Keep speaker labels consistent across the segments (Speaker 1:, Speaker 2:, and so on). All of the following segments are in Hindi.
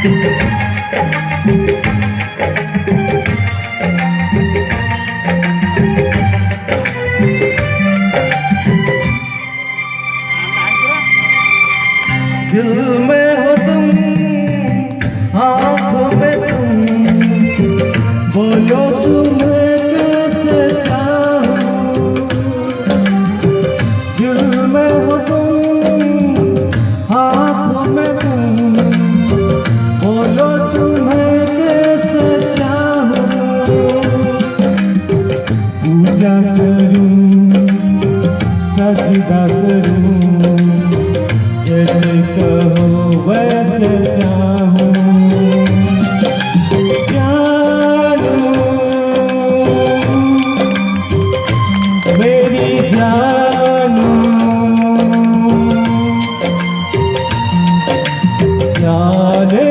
Speaker 1: दिल में हो तुम, आँखों में तुम, बोलो तुम्हें कैसे चाहूं। दिल में हो तुम, आँखों में तुम, बोलो तुम्हें कैसे चाहूं। पूजा करूं, सजदा करूं, जैसे कहो वैसे चाहूं। जानू मेरी जानू, जाने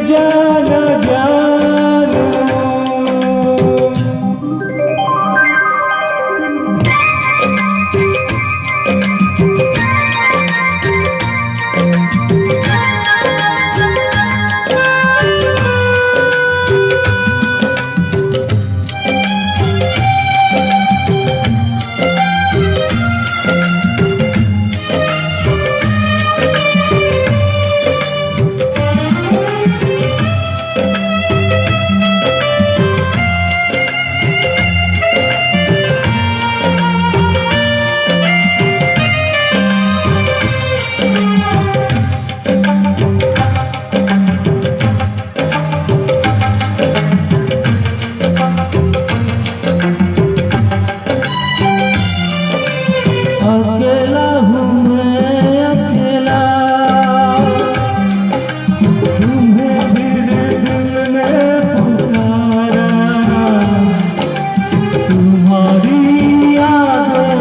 Speaker 1: जाना जानू। अकेला हूँ मैं अकेला, तुम्हें फिर दिल ने पुकारा। तुम्हारी यादें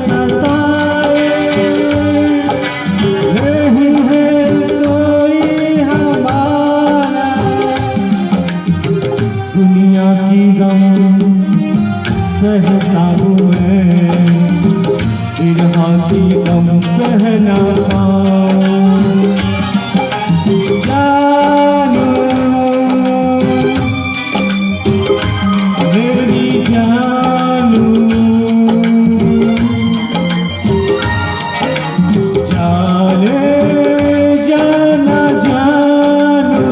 Speaker 1: सताए, नहीं है कोई हमारा। दुनिया की गम सहता हूँ मैं, विरह की गम सह ना पाऊं। जानू मेरी जानू, जाने जाना जानू।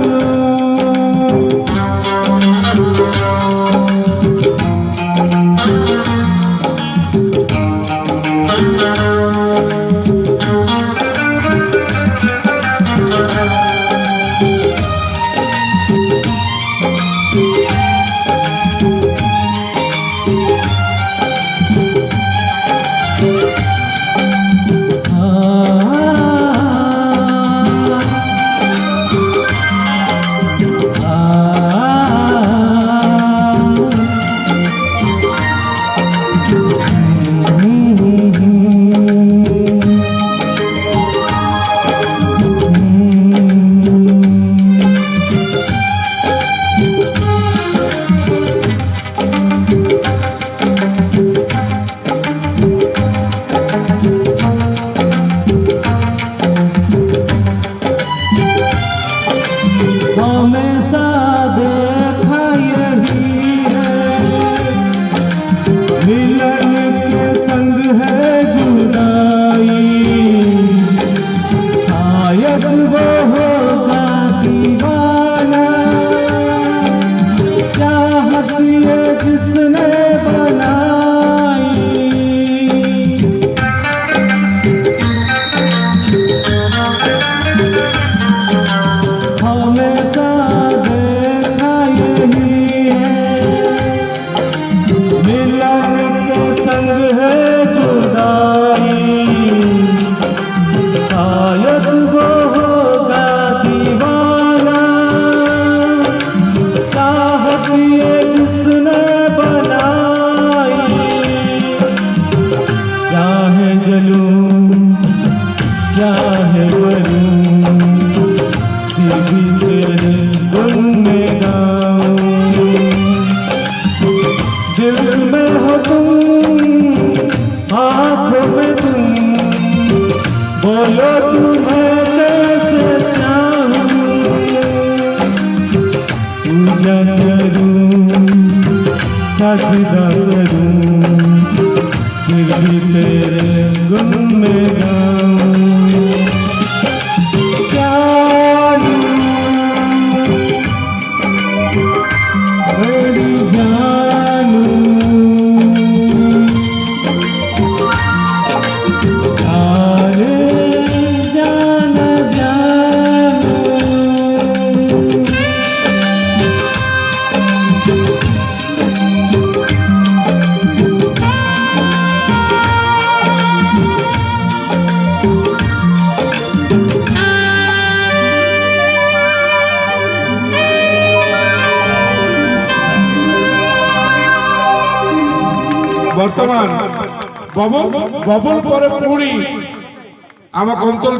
Speaker 1: हमेशा देखा यही है, मिलन के संग है जुदाई। शायद वो होगा दीवाना, चाहत ये जिसने बनाई। हमेशा देखा यही है, मिलन के संग है जुदाई। शायद वो होगा दीवाना, चाहे मरूं फिर भी तेरे गुन में गाऊं। दिल में हो तुम, आँखों में तुम, बोलो तुम्हें कैसे चाहूं। पूजा करूं सजदा करूं फिर भी तेरे गुन में गाऊं। जानू बड़ी जानू सारे जाना जानू।
Speaker 2: বর্তমান ববন পরে পুরি আমার অন্তর